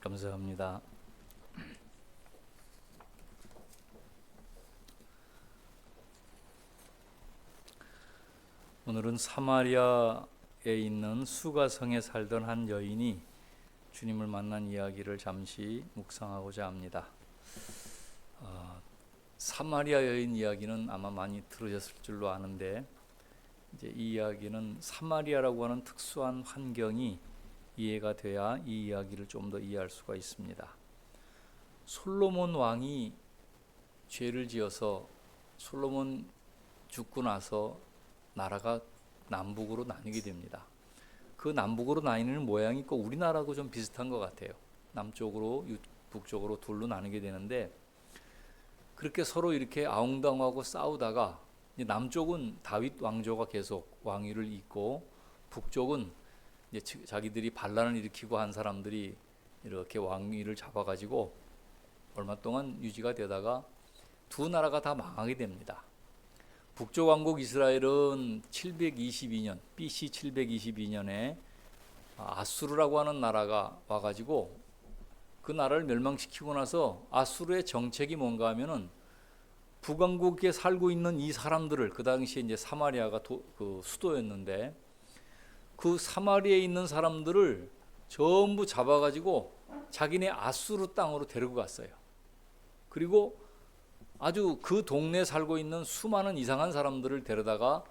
감사합니다. 오늘은 사마리아에 있는 수가성에 살던 한 여인이 주님을 만난 이야기를 잠시 묵상하고자 합니다. 사마리아 여인 이야기는 아마 많이 들으셨을 줄로 아는데, 이제 이 이야기는 사마리아라고 하는 특수한 환경이 이해가 돼야 이 이야기를 좀 더 이해할 수가 있습니다. 솔로몬 왕이 죄를 지어서 솔로몬 죽고 나서 나라가 남북으로 나뉘게 됩니다. 그 남북으로 나뉘는 모양이 꼭 우리나라하고 좀 비슷한 것 같아요. 남쪽으로 북쪽으로 둘로 나뉘게 되는데, 그렇게 서로 이렇게 아웅다웅하고 싸우다가 남쪽은 다윗 왕조가 계속 왕위를 잇고, 북쪽은 이제 자기들이 반란을 일으키고 한 사람들이 이렇게 왕위를 잡아가지고 얼마 동안 유지가 되다가 두 나라가 다 망하게 됩니다. 북쪽 왕국 이스라엘은 722년 BC 722년에 아수르라고 하는 나라가 와가지고 그 나라를 멸망시키고 나서 아수르의 정책이 뭔가 하면은 북왕국에 살고 있는 이 사람들을, 그 당시에 이제 사마리아가 그 수도였는데, 그 사마리아에 있는 사람들을 전부 잡아가지고 자기네 아수르 땅으로 데리고 갔어요. 그리고 아주 그 동네에 살고 있는 수많은 이상한 사람들을 데려다가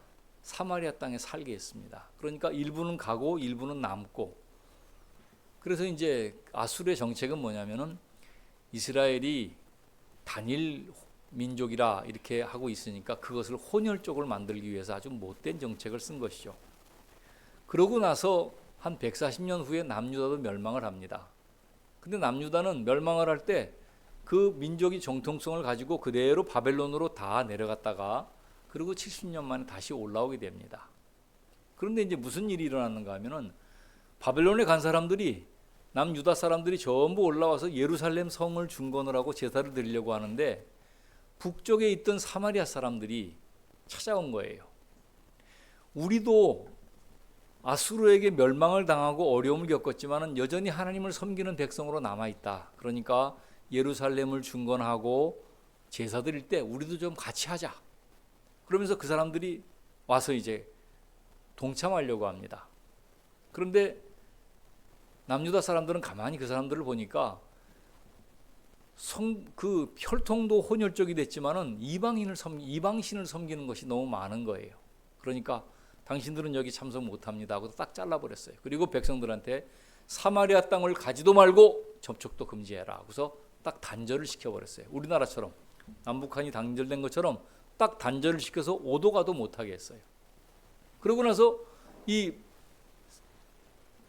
사마리아 땅에 살게 했습니다. 그러니까 일부는 가고 일부는 남고. 그래서 이제 아수르의 정책은 뭐냐면은 이스라엘이 단일 민족이라 이렇게 하고 있으니까 그것을 혼혈족을 만들기 위해서 아주 못된 정책을 쓴 것이죠. 그러고 나서 한 140년 후에 남유다도 멸망을 합니다. 근데 남유다는 멸망을 할 때 그 민족이 정통성을 가지고 그대로 바벨론으로 다 내려갔다가 그리고 70년 만에 다시 올라오게 됩니다. 그런데 이제 무슨 일이 일어났는가 하면은 바벨론에 간 사람들이, 남유다 사람들이 전부 올라와서 예루살렘 성을 중건을 하고 제사를 드리려고 하는데, 북쪽에 있던 사마리아 사람들이 찾아온 거예요. 우리도 아수르에게 멸망을 당하고 어려움을 겪었지만 여전히 하나님을 섬기는 백성으로 남아있다. 그러니까 예루살렘을 중건하고 제사 드릴 때 우리도 좀 같이 하자. 그러면서 그 사람들이 와서 이제 동참하려고 합니다. 그런데 남유다 사람들은 가만히 그 사람들을 보니까 그 혈통도 혼혈족이 됐지만은 이방신을 섬기는 것이 너무 많은 거예요. 그러니까 당신들은 여기 참석 못합니다 하고 딱 잘라버렸어요. 그리고 백성들한테 사마리아 땅을 가지도 말고 접촉도 금지해라. 그래서 딱 단절을 시켜버렸어요. 우리나라처럼 남북한이 단절된 것처럼 딱 단절을 시켜서 오도 가도 못하게 했어요. 그러고 나서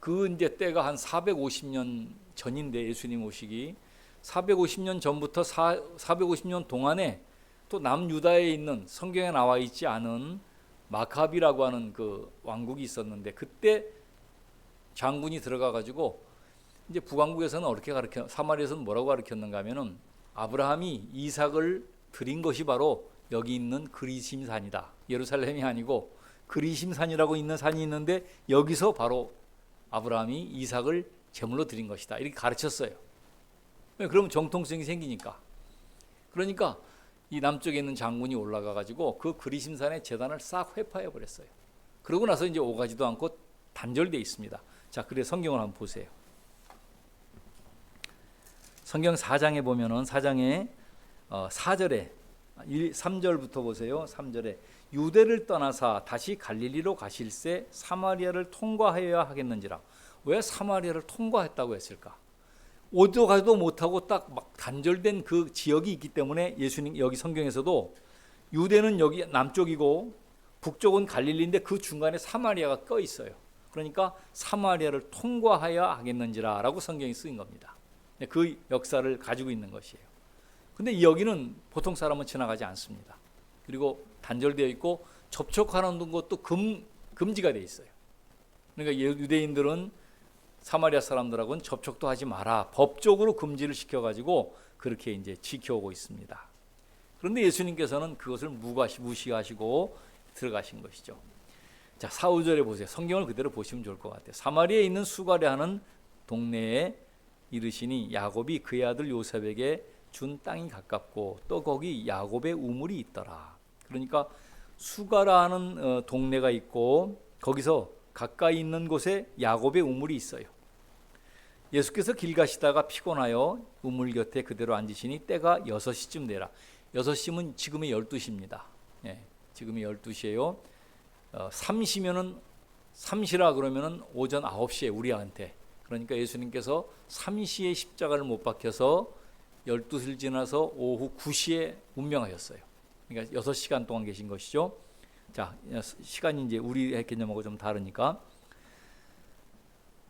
그 이제 때가 한 450년 전인데, 예수님 오시기 450년 전부터 450년 동안에 또 남유다에 있는, 성경에 나와 있지 않은 마카비라고 하는 그 왕국이 있었는데, 그때 장군이 들어가 가지고 이제 북왕국에서는 어떻게 사마리아에서는 뭐라고 가르쳤는가 하면은 아브라함이 이삭을 드린 것이 바로 여기 있는 그리심산이다. 예루살렘이 아니고 그리심산이라고 있는 산이 있는데 여기서 바로 아브라함이 이삭을 제물로 드린 것이다. 이렇게 가르쳤어요. 그러면 정통성이 생기니까. 그러니까 이 남쪽에 있는 장군이 올라가 가지고 그 그리심산의 제단을 싹 회파해 버렸어요. 그러고 나서 이제 오가지도 않고 단절돼 있습니다. 자, 그래 성경을 한번 보세요. 성경 4장에 보면은 4장에 4절에 3절부터 보세요. 3절에 유대를 떠나사 다시 갈릴리로 가실새 사마리아를 통과하여야 하겠는지라. 왜 사마리아를 통과했다고 했을까? 오도 가도 못하고 딱 막 단절된 그 지역이 있기 때문에 예수님 여기 성경에서도 유대는 여기 남쪽이고 북쪽은 갈릴리인데 그 중간에 사마리아가 껴 있어요. 그러니까 사마리아를 통과하여야 하겠는지라 라고 성경이 쓰인 겁니다. 그 역사를 가지고 있는 것이에요. 근데 여기는 보통 사람은 지나가지 않습니다. 그리고 단절되어 있고 접촉하는 것도 금지가 되어 있어요. 그러니까 유대인들은 사마리아 사람들하고는 접촉도 하지 마라. 법적으로 금지를 시켜가지고 그렇게 이제 지켜오고 있습니다. 그런데 예수님께서는 그것을 무시하시고 들어가신 것이죠. 자, 4, 5절에 보세요. 성경을 그대로 보시면 좋을 것 같아요. 사마리아에 있는 수가랴 하는 동네에 이르시니 야곱이 그의 아들 요셉에게 준 땅이 가깝고 또 거기 야곱의 우물이 있더라. 그러니까 수가라는 동네가 있고 거기서 가까이 있는 곳에 야곱의 우물이 있어요. 예수께서 길 가시다가 피곤하여 우물 곁에 그대로 앉으시니 때가 6시쯤 되라. 6시면 지금의 12시입니다. 예, 지금이 12시예요. 3시면은 3시라 그러면은 오전 9시에 우리한테. 그러니까 예수님께서 3시에 십자가를 못 박혀서 12시를 지나서 오후 9시에 운명하셨어요. 그러니까 6시간 동안 계신 것이죠. 자, 시간이 이제 우리의 개념하고 좀 다르니까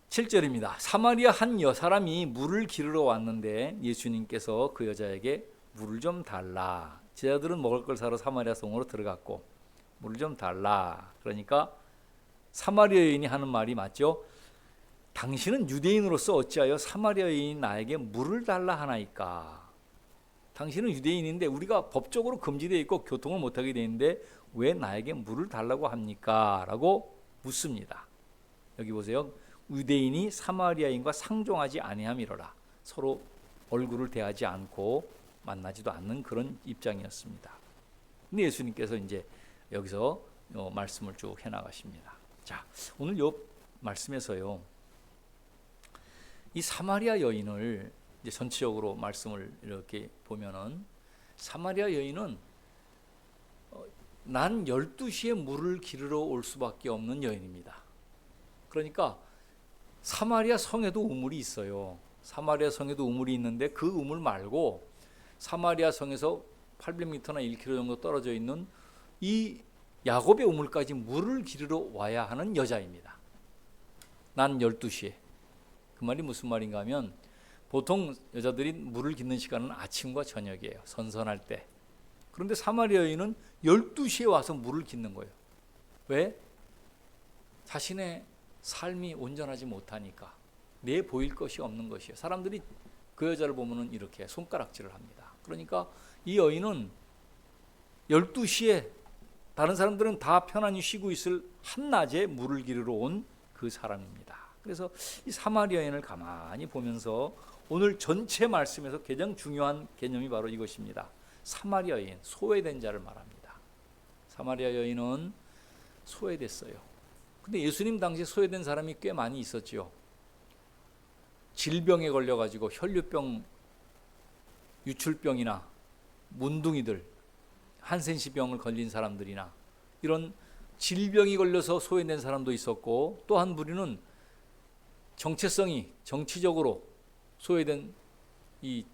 7절입니다. 사마리아 한 사람이 물을 기르러 왔는데 예수님께서 그 여자에게 물을 좀 달라. 제자들은 먹을 걸 사러 사마리아 성으로 들어갔고 물을 좀 달라. 그러니까 사마리아 여인이 하는 말이 맞죠? 당신은 유대인으로서 어찌하여 사마리아 여인이 나에게 물을 달라 하나이까? 당신은 유대인인데 우리가 법적으로 금지되어 있고 교통을 못하게 되어 있는데 왜 나에게 물을 달라고 합니까? 라고 묻습니다. 여기 보세요. 유대인이 사마리아인과 상종하지 아니함이로라. 서로 얼굴을 대하지 않고 만나지도 않는 그런 입장이었습니다. 근데 예수님께서 이제 여기서 말씀을 쭉 해나가십니다. 자, 오늘 이 말씀에서요, 이 사마리아 여인을 이제 전체적으로 말씀을 이렇게 보면은 사마리아 여인은 난 12시에 물을 기르러 올 수밖에 없는 여인입니다. 그러니까 사마리아 성에도 우물이 있어요. 사마리아 성에도 우물이 있는데 그 우물 말고 사마리아 성에서 800m나 1km 정도 떨어져 있는 이 야곱의 우물까지 물을 기르러 와야 하는 여자입니다. 난 12시에. 그 말이 무슨 말인가 하면 보통 여자들이 물을 깃는 시간은 아침과 저녁이에요. 선선할 때. 그런데 사마리아 여인은 12시에 와서 물을 깃는 거예요. 왜? 자신의 삶이 온전하지 못하니까. 내 보일 것이 없는 것이에요. 사람들이 그 여자를 보면 이렇게 손가락질을 합니다. 그러니까 이 여인은 12시에 다른 사람들은 다 편안히 쉬고 있을 한낮에 물을 기르러 온 그 사람입니다. 그래서 이 사마리아 여인을 가만히 보면서 오늘 전체 말씀에서 가장 중요한 개념이 바로 이것입니다. 사마리아 여인, 소외된 자를 말합니다. 사마리아 여인은 소외됐어요. 근데 예수님 당시에 소외된 사람이 꽤 많이 있었죠. 질병에 걸려가지고 혈류병, 유출병이나 문둥이들, 한센시병을 걸린 사람들이나 이런 질병이 걸려서 소외된 사람도 있었고 또 한 부류는 정치적으로 소외된 이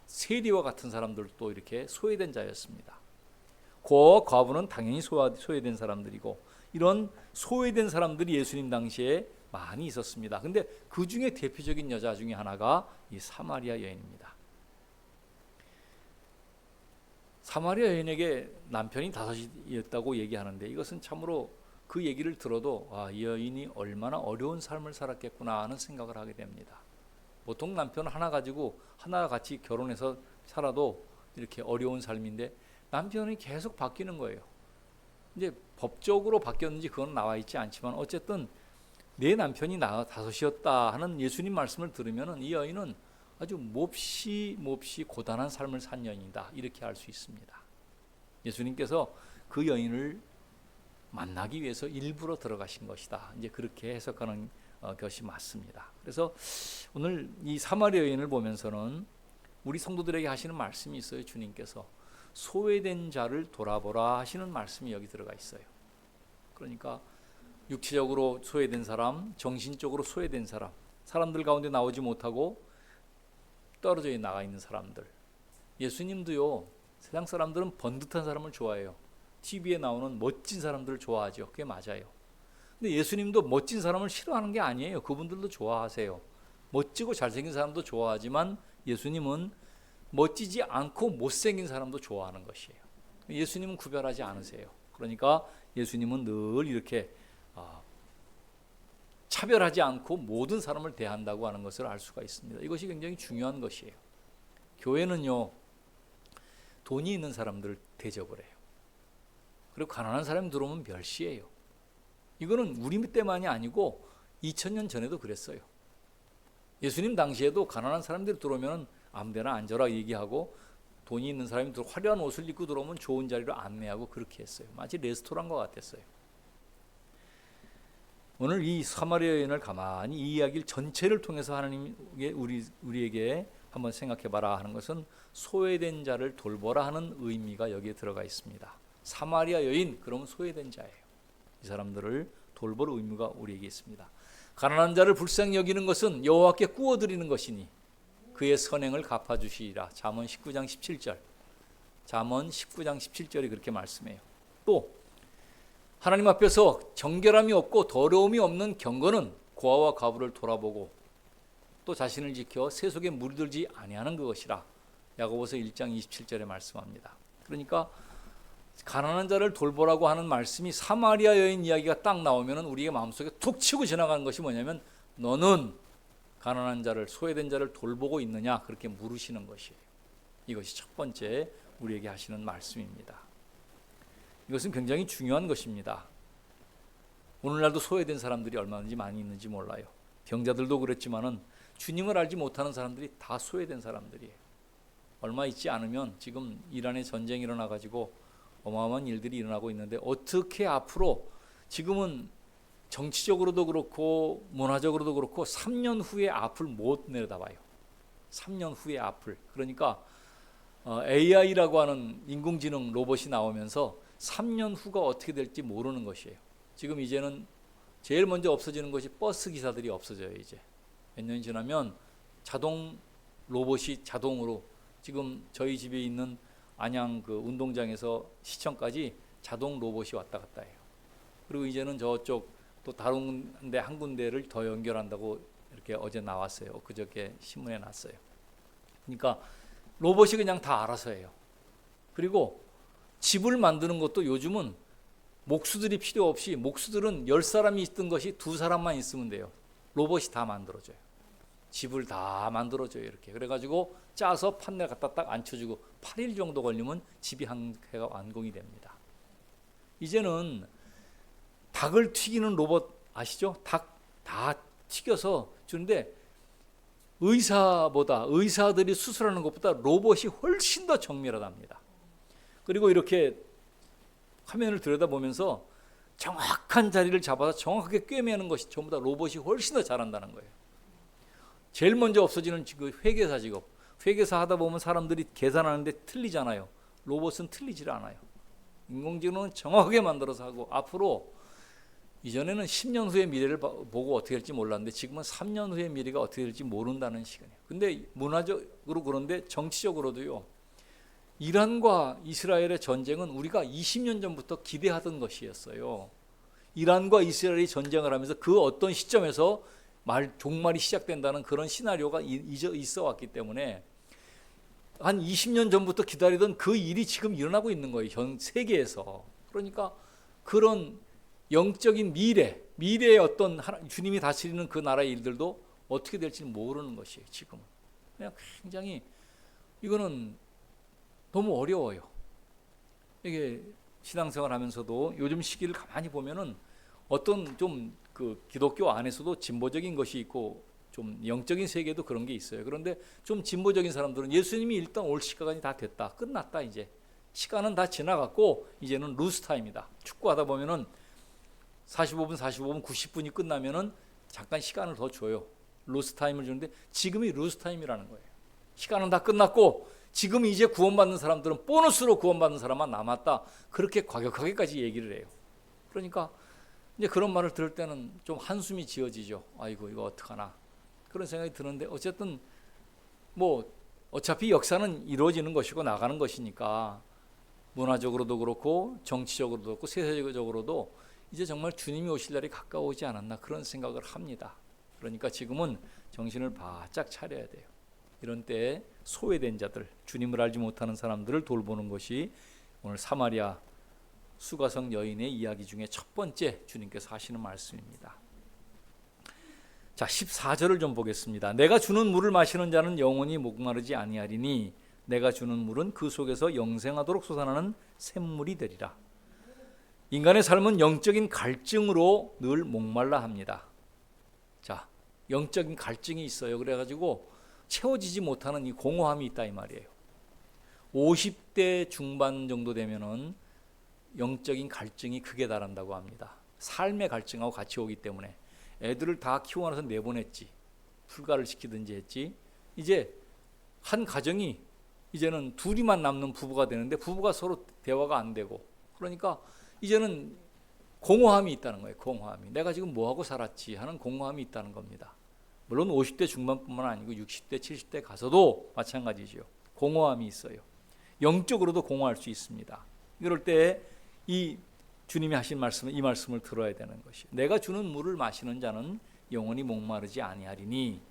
세리와 같은 사람들도 이렇게 소외된 자였습니다. 과부는 당연히 소외된 사람들이고 이런 소외된 사람들이 예수님 당시에 많이 있었습니다. 근데 그 중에 대표적인 여자 중에 하나가 이 사마리아 여인입니다. 사마리아 여인에게 남편이 5이었다고 얘기하는데 이것은 참으로 그 얘기를 들어도 이 여인이 얼마나 어려운 삶을 살았겠구나 하는 생각을 하게 됩니다. 보통 남편 하나 가지고 하나와 같이 결혼해서 살아도 이렇게 어려운 삶인데 남편이 계속 바뀌는 거예요. 이제 법적으로 바뀌었는지 그건 나와 있지 않지만 어쨌든 내 남편이 5이었다 하는 예수님 말씀을 들으면 이 여인은 아주 몹시 고단한 삶을 산 여인이다 이렇게 알 수 있습니다. 예수님께서 그 여인을 만나기 위해서 일부러 들어가신 것이다. 이제 그렇게 해석하는 것이 맞습니다. 그래서 오늘 이 사마리아 여인을 보면서는 우리 성도들에게 하시는 말씀이 있어요. 주님께서 소외된 자를 돌아보라 하시는 말씀이 여기 들어가 있어요. 그러니까 육체적으로 소외된 사람, 정신적으로 소외된 사람, 사람들 가운데 나오지 못하고 떨어져 나가 있는 사람들. 예수님도요, 세상 사람들은 번듯한 사람을 좋아해요. TV에 나오는 멋진 사람들을 좋아하죠. 그게 맞아요. 근데 예수님도 멋진 사람을 싫어하는 게 아니에요. 그분들도 좋아하세요. 멋지고 잘생긴 사람도 좋아하지만 예수님은 멋지지 않고 못생긴 사람도 좋아하는 것이에요. 예수님은 구별하지 않으세요. 그러니까 예수님은 늘 이렇게 차별하지 않고 모든 사람을 대한다고 하는 것을 알 수가 있습니다. 이것이 굉장히 중요한 것이에요. 교회는요, 돈이 있는 사람들을 대접을 해요. 그리고 가난한 사람이 들어오면 멸시해요. 이거는 우리 때만이 아니고 2000년 전에도 그랬어요. 예수님 당시에도 가난한 사람들이 들어오면 아무데나 앉아라 얘기하고, 돈이 있는 사람이 화려한 옷을 입고 들어오면 좋은 자리로 안내하고 그렇게 했어요. 마치 레스토랑과 같았어요. 오늘 이 사마리아 여인을 가만히 이 이야기를 전체를 통해서 하나님께 우리에게 한번 생각해봐라 하는 것은 소외된 자를 돌보라 하는 의미가 여기에 들어가 있습니다. 사마리아 여인, 그러면 소외된 자예요. 이 사람들을 돌볼 의무가 우리에게 있습니다. 가난한 자를 불쌍히 여기는 것은 여호와께 구워드리는 것이니 그의 선행을 갚아주시리라. 잠언 19장 17절. 잠언 19장 17절이 그렇게 말씀해요. 또 하나님 앞에서 정결함이 없고 더러움이 없는 경건은 고아와 과부를 돌아보고 또 자신을 지켜 세속에 물들지 아니하는 그것이라. 야고보서 1장 27절에 말씀합니다. 그러니까 가난한 자를 돌보라고 하는 말씀이 사마리아 여인 이야기가 딱 나오면 우리의 마음속에 툭 치고 지나가는 것이 뭐냐면, 너는 가난한 자를, 소외된 자를 돌보고 있느냐, 그렇게 물으시는 것이에요. 이것이 첫 번째 우리에게 하시는 말씀입니다. 이것은 굉장히 중요한 것입니다. 오늘날도 소외된 사람들이 얼마든지 많이 있는지 몰라요. 병자들도 그랬지만은 주님을 알지 못하는 사람들이 다 소외된 사람들이에요. 얼마 있지 않으면 지금 이란에 전쟁이 일어나가지고 어마어마한 일들이 일어나고 있는데, 어떻게 앞으로 지금은 정치적으로도 그렇고 문화적으로도 그렇고 3년 후의 앞을 못 내려다봐요. 3년 후의 앞을. 그러니까 AI라고 하는 인공지능 로봇이 나오면서 3년 후가 어떻게 될지 모르는 것이에요. 지금 이제는 제일 먼저 없어지는 것이 버스 기사들이 없어져요. 이제 몇 년 지나면 자동 로봇이 자동으로, 지금 저희 집에 있는 안양 그 운동장에서 시청까지 자동 로봇이 왔다 갔다 해요. 그리고 이제는 저쪽 또 다른 데 한 군데를 더 연결한다고 이렇게 어제 나왔어요. 그저께 신문에 났어요. 그러니까 로봇이 그냥 다 알아서 해요. 그리고 집을 만드는 것도 요즘은 목수들이 필요 없이, 목수들은 10사람이 있던 것이 2사람만 있으면 돼요. 로봇이 다 만들어줘요. 집을 다 만들어줘요. 이렇게 그래가지고 짜서 판넬 갖다 딱 앉혀주고 8일 정도 걸리면 집이 한 개가 완공이 됩니다. 이제는 닭을 튀기는 로봇 아시죠? 닭 다 튀겨서 주는데, 의사들이 수술하는 것보다 로봇이 훨씬 더 정밀하답니다. 그리고 이렇게 화면을 들여다보면서 정확한 자리를 잡아서 정확하게 꿰매는 것이 전부 다 로봇이 훨씬 더 잘한다는 거예요. 제일 먼저 없어지는 그 회계사 직업. 회계사 하다 보면 사람들이 계산하는데 틀리잖아요. 로봇은 틀리질 않아요. 인공지능은 정확하게 만들어서 하고, 앞으로 이전에는 10년 후의 미래를 보고 어떻게 될지 몰랐는데 지금은 3년 후의 미래가 어떻게 될지 모른다는 시간이에요. 근데 문화적으로 그런데 정치적으로도요. 이란과 이스라엘의 전쟁은 우리가 20년 전부터 기대하던 것이었어요. 이란과 이스라엘이 전쟁을 하면서 그 어떤 시점에서 종말이 시작된다는 그런 시나리오가 있어 왔기 때문에 한 20년 전부터 기다리던 그 일이 지금 일어나고 있는 거예요. 전 세계에서. 그러니까 그런 영적인 미래의 어떤 주님이 다스리는 그 나라의 일들도 어떻게 될지 모르는 것이에요. 지금은. 그냥 굉장히 이거는 너무 어려워요. 이게 신앙생활 하면서도 요즘 시기를 가만히 보면은 어떤 좀 그 기독교 안에서도 진보적인 것이 있고 좀 영적인 세계도 그런 게 있어요. 그런데 좀 진보적인 사람들은 예수님이 일단 올 시간이 다 됐다. 끝났다 이제. 시간은 다 지나갔고 이제는 루스 타임이다. 축구하다 보면은 45분, 90분이 끝나면은 잠깐 시간을 더 줘요. 루스 타임을 주는데 지금이 루스 타임이라는 거예요. 시간은 다 끝났고 지금 이제 구원받는 사람들은 보너스로 구원받는 사람만 남았다. 그렇게 과격하게까지 얘기를 해요. 그러니까 이제 그런 말을 들을 때는 좀 한숨이 지어지죠. 아이고 이거 어떡하나 그런 생각이 드는데, 어쨌든 뭐 어차피 역사는 이루어지는 것이고 나가는 것이니까 문화적으로도 그렇고 정치적으로도 그렇고 세계적으로도 이제 정말 주님이 오실 날이 가까워오지 않았나 그런 생각을 합니다. 그러니까 지금은 정신을 바짝 차려야 돼요. 이런 때에 소외된 자들, 주님을 알지 못하는 사람들을 돌보는 것이 오늘 사마리아 수가성 여인의 이야기 중에 첫 번째 주님께서 하시는 말씀입니다. 자, 14절을 좀 보겠습니다. 내가 주는 물을 마시는 자는 영원히 목마르지 아니하리니 내가 주는 물은 그 속에서 영생하도록 솟아나는 샘물이 되리라. 인간의 삶은 영적인 갈증으로 늘 목말라 합니다. 자, 영적인 갈증이 있어요. 그래가지고 채워지지 못하는 이 공허함이 있다 이 말이에요. 50대 중반 정도 되면은 영적인 갈증이 극에 달한다고 합니다. 삶의 갈증하고 같이 오기 때문에 애들을 다 키우고 나서 내보냈지, 출가를 시키든지 했지, 이제 한 가정이 이제는 둘이만 남는 부부가 되는데 부부가 서로 대화가 안 되고, 그러니까 이제는 공허함이 있다는 거예요. 공허함이. 내가 지금 뭐하고 살았지 하는 공허함이 있다는 겁니다. 물론 50대 중반뿐만 아니고 60대 70대 가서도 마찬가지죠. 공허함이 있어요. 영적으로도 공허할 수 있습니다. 이럴 때 이 주님이 하신 말씀은 이 말씀을 들어야 되는 것이, 내가 주는 물을 마시는 자는 영원히 목마르지 아니하리니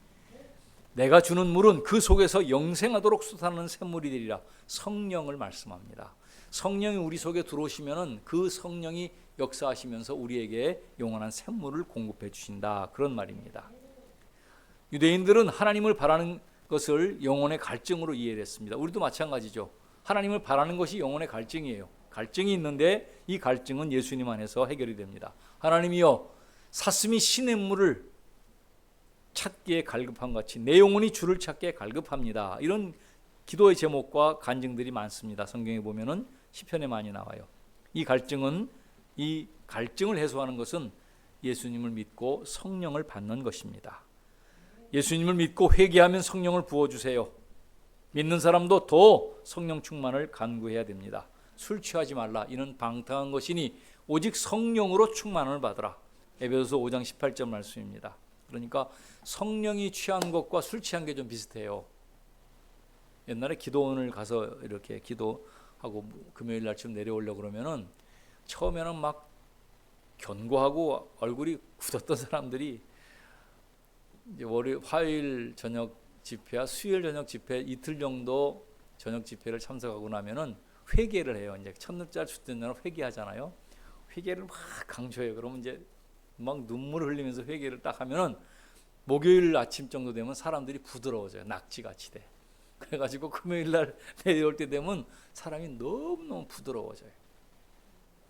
내가 주는 물은 그 속에서 영생하도록 솟아나는 샘물이 되리라. 성령을 말씀합니다. 성령이 우리 속에 들어오시면은 그 성령이 역사하시면서 우리에게 영원한 샘물을 공급해 주신다, 그런 말입니다. 유대인들은 하나님을 바라는 것을 영혼의 갈증으로 이해를 했습니다. 우리도 마찬가지죠. 하나님을 바라는 것이 영혼의 갈증이에요. 갈증이 있는데 이 갈증은 예수님 안에서 해결이 됩니다. 하나님이여, 사슴이 시냇물을 찾기에 갈급한 같이 내 영혼이 주를 찾기에 갈급합니다. 이런 기도의 제목과 간증들이 많습니다. 성경에 보면은 시편에 많이 나와요. 이 갈증을 해소하는 것은 예수님을 믿고 성령을 받는 것입니다. 예수님을 믿고 회개하면 성령을 부어주세요. 믿는 사람도 더 성령 충만을 간구해야 됩니다. 술 취하지 말라, 이는 방탕한 것이니 오직 성령으로 충만을 받으라. 에베소서 5장 18절 말씀입니다. 그러니까 성령이 취한 것과 술 취한 게 좀 비슷해요. 옛날에 기도원을 가서 이렇게 기도하고 금요일 날쯤 내려오려고 그러면은 처음에는 막 견고하고 얼굴이 굳었던 사람들이 이제 화요일 저녁 집회와 수요일 저녁 집회 이틀 정도 저녁 집회를 참석하고 나면은 회개를 해요. 이제 첫날 주된 날은 회개하잖아요. 회개를 막 강조해요. 그러면 이제 막 눈물을 흘리면서 회개를 딱 하면은 목요일 아침 정도 되면 사람들이 부드러워져요. 낙지같이 돼. 그래가지고 금요일 날 내려올 때 되면 사람이 너무너무 부드러워져요.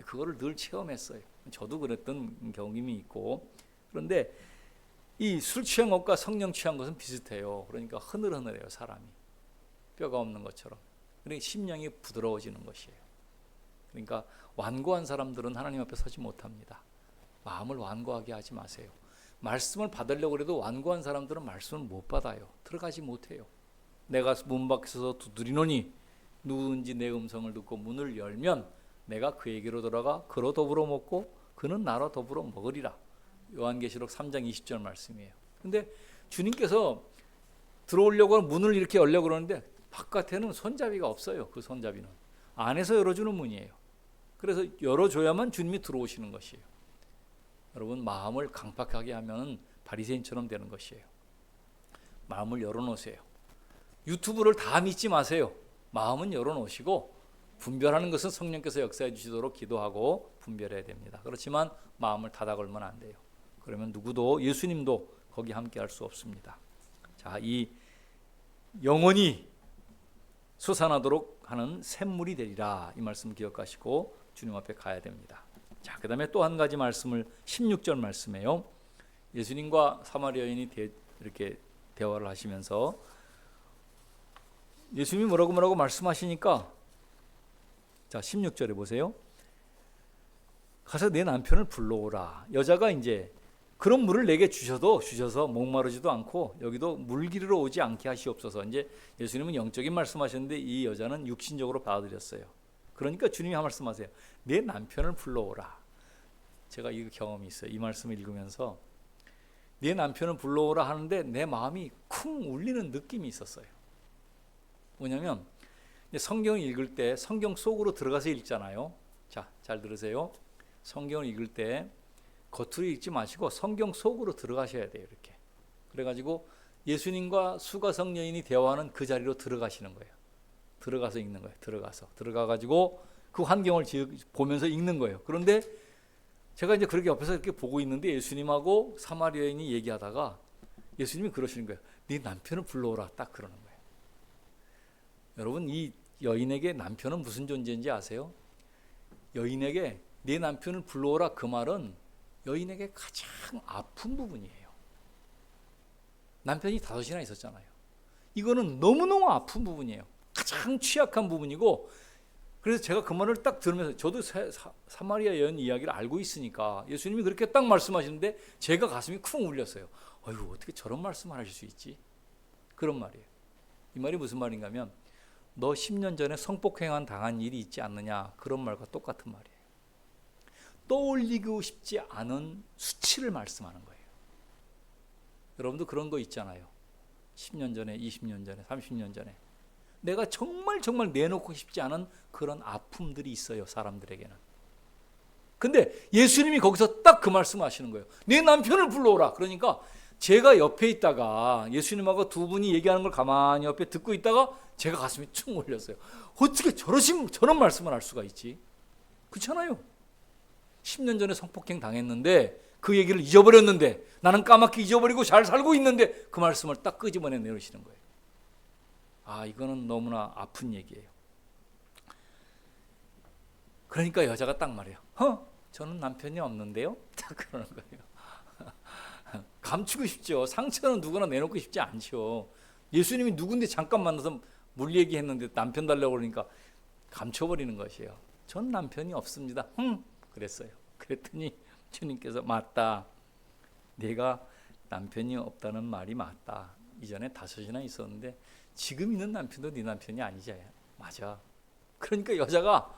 그거를 늘 체험했어요. 저도 그랬던 경험이 있고. 그런데 이 술 취한 것과 성령 취한 것은 비슷해요. 그러니까 흐느흐느해요. 사람이 뼈가 없는 것처럼. 그러니까 심령이 부드러워지는 것이에요. 그러니까 완고한 사람들은 하나님 앞에 서지 못합니다. 마음을 완고하게 하지 마세요. 말씀을 받으려고 해도 완고한 사람들은 말씀을 못 받아요. 들어가지 못해요. 내가 문 밖에서 두드리노니 누구든지 내 음성을 듣고 문을 열면 내가 그에게로 들어가 그로 더불어 먹고 그는 나로 더불어 먹으리라. 요한계시록 3장 20절 말씀이에요. 근데 주님께서 들어오려고 하는 문을 이렇게 열려고 그러는데 바깥에는 손잡이가 없어요. 그 손잡이는 안에서 열어주는 문이에요. 그래서 열어줘야만 주님이 들어오시는 것이에요. 여러분, 마음을 강팍하게 하면 바리새인처럼 되는 것이에요. 마음을 열어놓으세요. 유튜브를 다 믿지 마세요. 마음은 열어놓으시고 분별하는 것은 성령께서 역사해 주시도록 기도하고 분별해야 됩니다. 그렇지만 마음을 닫아 걸면 안 돼요. 그러면 누구도, 예수님도 거기 함께 할 수 없습니다. 자, 이 영원히 솟아나도록 하는 샘물이 되리라, 이 말씀 기억하시고 주님 앞에 가야 됩니다. 자, 그 다음에 또 한 가지 말씀을 16절 말씀이에요. 예수님과 사마리아 여인이 이렇게 대화를 하시면서 예수님이 뭐라고 말씀하시니까, 자 16절에 보세요. 가서 내 남편을 불러오라. 여자가 이제 그런 물을 내게 주셔서 목마르지도 않고 여기도 물 기르러 오지 않게 하시옵소서. 이제 예수님은 영적인 말씀하셨는데 이 여자는 육신적으로 받아들였어요. 그러니까 주님이 한 말씀하세요. 내 남편을 불러오라. 제가 이 경험이 있어요. 이 말씀을 읽으면서 내 남편을 불러오라 하는데 내 마음이 쿵 울리는 느낌이 있었어요. 뭐냐면 성경을 읽을 때 성경 속으로 들어가서 읽잖아요. 자, 잘 들으세요. 성경을 읽을 때 겉으로 읽지 마시고 성경 속으로 들어가셔야 돼요. 이렇게. 그래가지고 예수님과 수가성 여인이 대화하는 그 자리로 들어가시는 거예요. 들어가서 읽는 거예요. 들어가가지고 그 환경을 보면서 읽는 거예요. 그런데 제가 이제 그렇게 옆에서 이렇게 보고 있는데 예수님하고 사마리아 여인이 얘기하다가 예수님이 그러시는 거예요. 네 남편을 불러오라. 딱 그러는 거예요. 여러분, 이 여인에게 남편은 무슨 존재인지 아세요? 여인에게 네 남편을 불러오라, 그 말은 여인에게 가장 아픈 부분이에요. 남편이 5이나 있었잖아요. 이거는 너무너무 아픈 부분이에요. 가장 취약한 부분이고, 그래서 제가 그 말을 딱 들으면서, 저도 사마리아 여인 이야기를 알고 있으니까 예수님이 그렇게 딱 말씀하시는데 제가 가슴이 쿵 울렸어요. 어휴, 어떻게 저런 말씀을 하실 수 있지? 그런 말이에요. 이 말이 무슨 말인가 하면, 너 10년 전에 성폭행한 당한 일이 있지 않느냐, 그런 말과 똑같은 말이에요. 떠올리고 싶지 않은 수치를 말씀하는 거예요. 여러분도 그런 거 있잖아요. 10년 전에, 20년 전에, 30년 전에 내가 정말 내놓고 싶지 않은 그런 아픔들이 있어요, 사람들에게는. 근데 예수님이 거기서 딱 그 말씀을 하시는 거예요. 내 남편을 불러오라. 그러니까 제가 옆에 있다가 예수님하고 두 분이 얘기하는 걸 가만히 옆에 듣고 있다가 제가 가슴이 축 올렸어요. 어떻게 저런 말씀을 할 수가 있지? 그렇잖아요. 10년 전에 성폭행 당했는데 그 얘기를 잊어버렸는데, 나는 까맣게 잊어버리고 잘 살고 있는데 그 말씀을 딱 끄집어내 내놓으시는 거예요. 아, 이거는 너무나 아픈 얘기예요. 그러니까 여자가 딱 말해요. 저는 남편이 없는데요? 딱 그러는 거예요. 감추고 싶죠. 상처는 누구나 내놓고 싶지 않죠. 예수님이 누군데 잠깐 만나서 물 얘기했는데 남편 달라고 그러니까 감춰버리는 것이에요. 전 남편이 없습니다. 그랬어요. 그랬더니 주님께서, 맞다. 내가 남편이 없다는 말이 맞다. 이전에 5이나 있었는데 지금 있는 남편도 네 남편이 아니지. 맞아. 그러니까 여자가,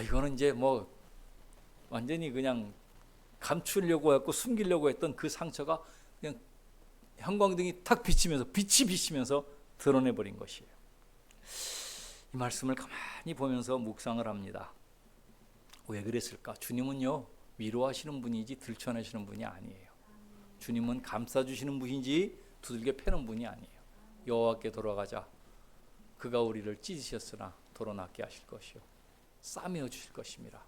이거는 이제 뭐 완전히 그냥 감추려고 했고 숨기려고 했던 그 상처가 그냥 형광등이 탁 빛이 비치면서 드러내버린 것이에요. 이 말씀을 가만히 보면서 묵상을 합니다. 왜 그랬을까? 주님은요, 위로하시는 분이지 들춰내시는 분이 아니에요. 주님은 감싸주시는 분이지 두들겨 패는 분이 아니에요. 여호와께 돌아가자. 그가 우리를 찢으셨으나 도로 낫게 하실 것이요 싸매어 주실 것입니다.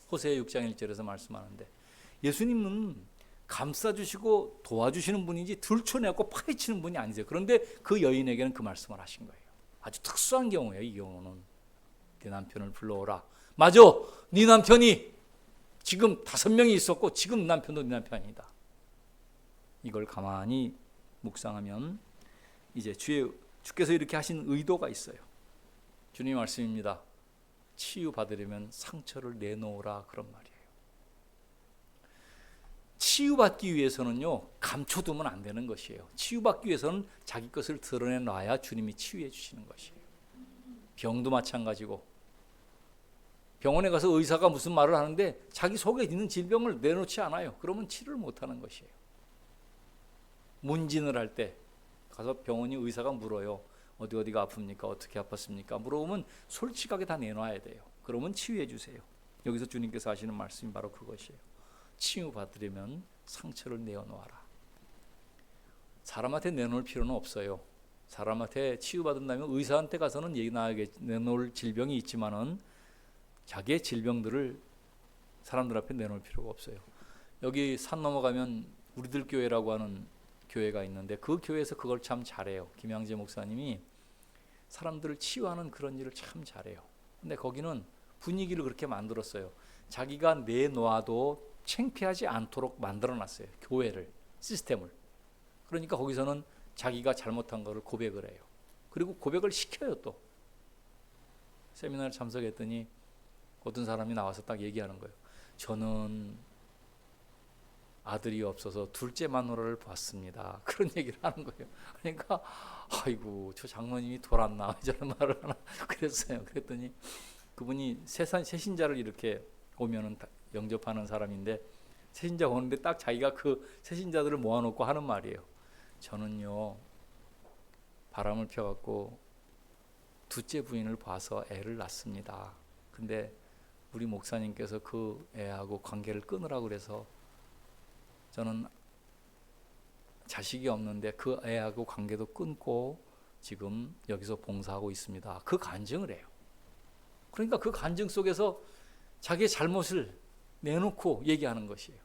호세아 6장 1절에서 말씀하는데, 예수님은 감싸주시고 도와주시는 분이지 들춰내고 파헤치는 분이 아니세요. 그런데 그 여인에게는 그 말씀을 하신 거예요. 아주 특수한 경우예요. 이 경우는. 네 남편을 불러오라. 맞아, 네 남편이 지금 5명이 있었고 지금 남편도 네 남편 아니다. 이걸 가만히 묵상하면 이제 주께서 이렇게 하신 의도가 있어요. 주님 말씀입니다. 치유받으려면 상처를 내놓으라, 그런 말이에요. 치유받기 위해서는요, 감춰두면 안 되는 것이에요. 치유받기 위해서는 자기 것을 드러내놔야 주님이 치유해 주시는 것이에요. 병도 마찬가지고, 병원에 가서 의사가 무슨 말을 하는데 자기 속에 있는 질병을 내놓지 않아요. 그러면 치료를 못하는 것이에요. 문진을 할 때 가서 병원이 의사가 물어요. 어디가 아픕니까? 어떻게 아팠습니까? 물어보면 솔직하게 다 내놔야 돼요. 그러면 치유해 주세요. 여기서 주님께서 하시는 말씀이 바로 그것이에요. 치유받으려면 상처를 내어놓아라. 사람한테 내놓을 필요는 없어요. 사람한테 치유받은다면 의사한테 가서는 내놓을 질병이 있지만은 자기의 질병들을 사람들 앞에 내놓을 필요가 없어요. 여기 산 넘어가면 우리들 교회라고 하는 교회가 있는데 그 교회에서 그걸 참 잘해요. 김양재 목사님이 사람들을 치유하는 그런 일을 참 잘해요. 근데 거기는 분위기를 그렇게 만들었어요. 자기가 내놓아도 창피하지 않도록 만들어놨어요. 교회를, 시스템을. 그러니까 거기서는 자기가 잘못한 거를 고백을 해요. 그리고 고백을 시켜요. 또 세미나를 참석했더니 어떤 사람이 나와서 딱 얘기하는 거예요. 저는 아들이 없어서 둘째 마누라를 봤습니다. 그런 얘기를 하는 거예요. 그러니까 아이고, 저 장로님이 돌았나 저런 말을 하나 그랬어요. 그랬더니 그분이 새신자를 이렇게 오면은 영접하는 사람인데, 새신자 오는데 딱 자기가 그 새신자들을 모아놓고 하는 말이에요. 저는요, 바람을 펴갖고 둘째 부인을 봐서 애를 낳습니다. 근데 우리 목사님께서 그 애하고 관계를 끊으라고 그래서 저는 자식이 없는데 그 애하고 관계도 끊고 지금 여기서 봉사하고 있습니다. 그 간증을 해요. 그러니까 그 간증 속에서 자기의 잘못을 내놓고 얘기하는 것이에요.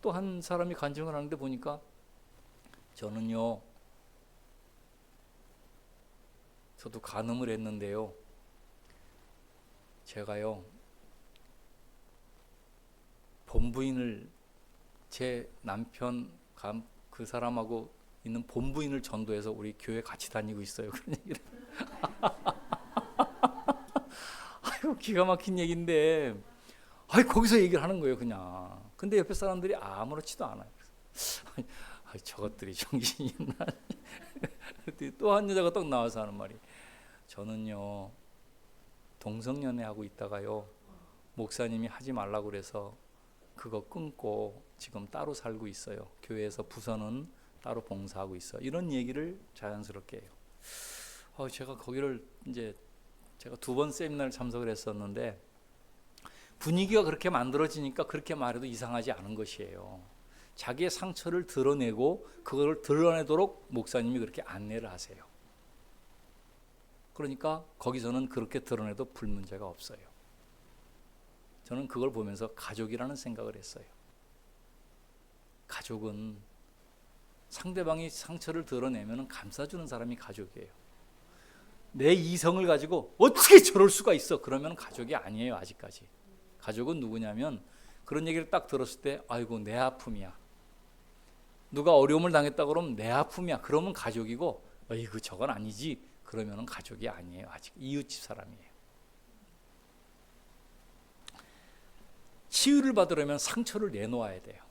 또 한 사람이 간증을 하는데 보니까 저는요, 저도 간음을 했는데요, 제가요 본부인을 제 남편 그 사람하고 있는 본부인을 전도해서 우리 교회 같이 다니고 있어요. 그런 얘기를. 아이고 기가 막힌 얘기인데, 아이 거기서 얘기를 하는 거예요 그냥. 근데 옆에 사람들이 아무렇지도 않아요. 아이 저것들이 정신이 있나. 또 한 여자가 딱 나와서 하는 말이, 저는요 동성연애 하고 있다가요 목사님이 하지 말라고 그래서 그거 끊고 지금 따로 살고 있어요. 교회에서 부서는 따로 봉사하고 있어. 이런 얘기를 자연스럽게 해요. 제가 거기를 이제 제가 2번 세미나를 참석을 했었는데, 분위기가 그렇게 만들어지니까 그렇게 말해도 이상하지 않은 것이에요. 자기의 상처를 드러내고 그걸 드러내도록 목사님이 그렇게 안내를 하세요. 그러니까 거기서는 그렇게 드러내도 불문제가 없어요. 저는 그걸 보면서 가족이라는 생각을 했어요. 가족은 상대방이 상처를 드러내면 감싸주는 사람이 가족이에요. 내 이성을 가지고 어떻게 저럴 수가 있어, 그러면 가족이 아니에요. 아직까지 가족은 누구냐면, 그런 얘기를 딱 들었을 때 아이고 내 아픔이야, 누가 어려움을 당했다 그러면 내 아픔이야, 그러면 가족이고, 어이구 저건 아니지 그러면 가족이 아니에요. 아직 이웃집 사람이에요. 치유를 받으려면 상처를 내놓아야 돼요.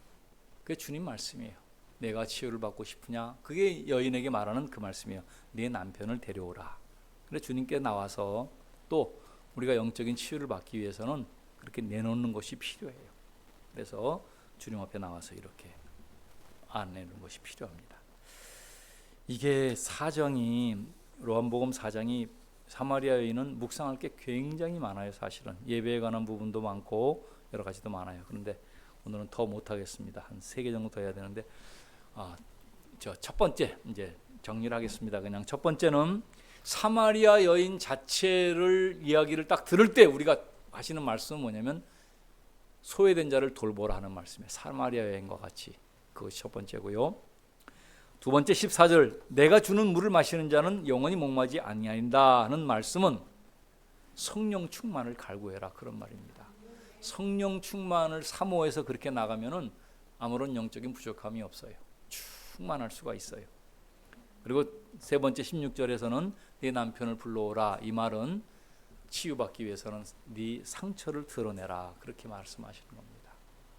그게 주님 말씀이에요. 내가 치유를 받고 싶으냐, 그게 여인에게 말하는 그 말씀이에요. 네 남편을 데려오라. 그래 주님께 나와서 또 우리가 영적인 치유를 받기 위해서는 그렇게 내놓는 것이 필요해요. 그래서 주님 앞에 나와서 이렇게 안내는 것이 필요합니다. 이게 사정이, 요한복음 4장이 사마리아 여인은 묵상할 게 굉장히 많아요. 사실은 예배에 관한 부분도 많고 여러 가지도 많아요. 그런데 오늘은 더 못하겠습니다. 한 3개 정도 더 해야 되는데, 첫 번째 이제 정리를 하겠습니다. 그냥 첫 번째는 사마리아 여인 자체를 이야기를 딱 들을 때 우리가 하시는 말씀은 뭐냐면, 소외된 자를 돌보라 하는 말씀이에요. 사마리아 여인과 같이. 그것이 첫 번째고요. 두 번째 14절, 내가 주는 물을 마시는 자는 영원히 목마르지 아니하리라 하는 말씀은 성령 충만을 갈구해라, 그런 말입니다. 성령 충만을 사모해서 그렇게 나가면은 아무런 영적인 부족함이 없어요. 충만할 수가 있어요. 그리고 세 번째 16절에서는 네 남편을 불러오라. 이 말은 치유받기 위해서는 네 상처를 드러내라, 그렇게 말씀하시는 겁니다.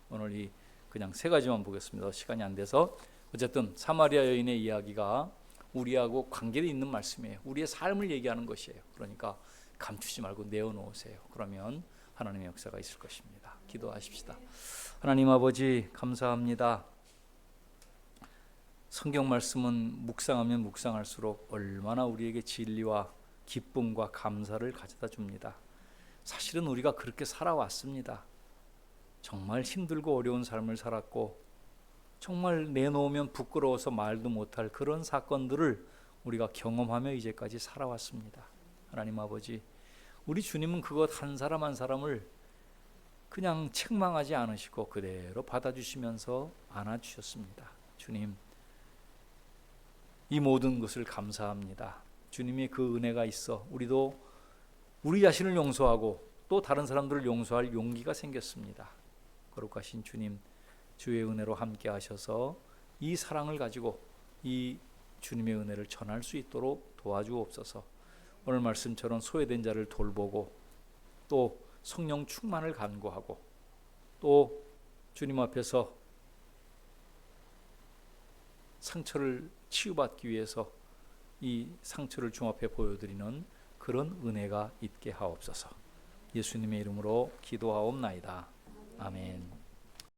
오늘 이 그냥 3가지만 보겠습니다. 시간이 안 돼서. 어쨌든 사마리아 여인의 이야기가 우리하고 관계가 있는 말씀이에요. 우리의 삶을 얘기하는 것이에요. 그러니까 감추지 말고 내어놓으세요. 그러면 하나님의 역사가 있을 것입니다. 기도하십시다. 하나님 아버지 감사합니다. 성경 말씀은 묵상하면 묵상할수록 얼마나 우리에게 진리와 기쁨과 감사를 가져다 줍니다. 사실은 우리가 그렇게 살아왔습니다. 정말 힘들고 어려운 삶을 살았고, 정말 내놓으면 부끄러워서 말도 못할 그런 사건들을 우리가 경험하며 이제까지 살아왔습니다. 하나님 아버지, 우리 주님은 그것 한 사람 한 사람을 그냥 책망하지 않으시고 그대로 받아주시면서 안아주셨습니다. 주님, 이 모든 것을 감사합니다. 주님의 그 은혜가 있어 우리도 우리 자신을 용서하고 또 다른 사람들을 용서할 용기가 생겼습니다. 거룩하신 주님, 주의 은혜로 함께 하셔서 이 사랑을 가지고 이 주님의 은혜를 전할 수 있도록 도와주옵소서. 오늘 말씀처럼 소외된 자를 돌보고 또 성령 충만을 간구하고 또 주님 앞에서 상처를 치유받기 위해서 이 상처를 주 앞에 보여드리는 그런 은혜가 있게 하옵소서. 예수님의 이름으로 기도하옵나이다. 아멘.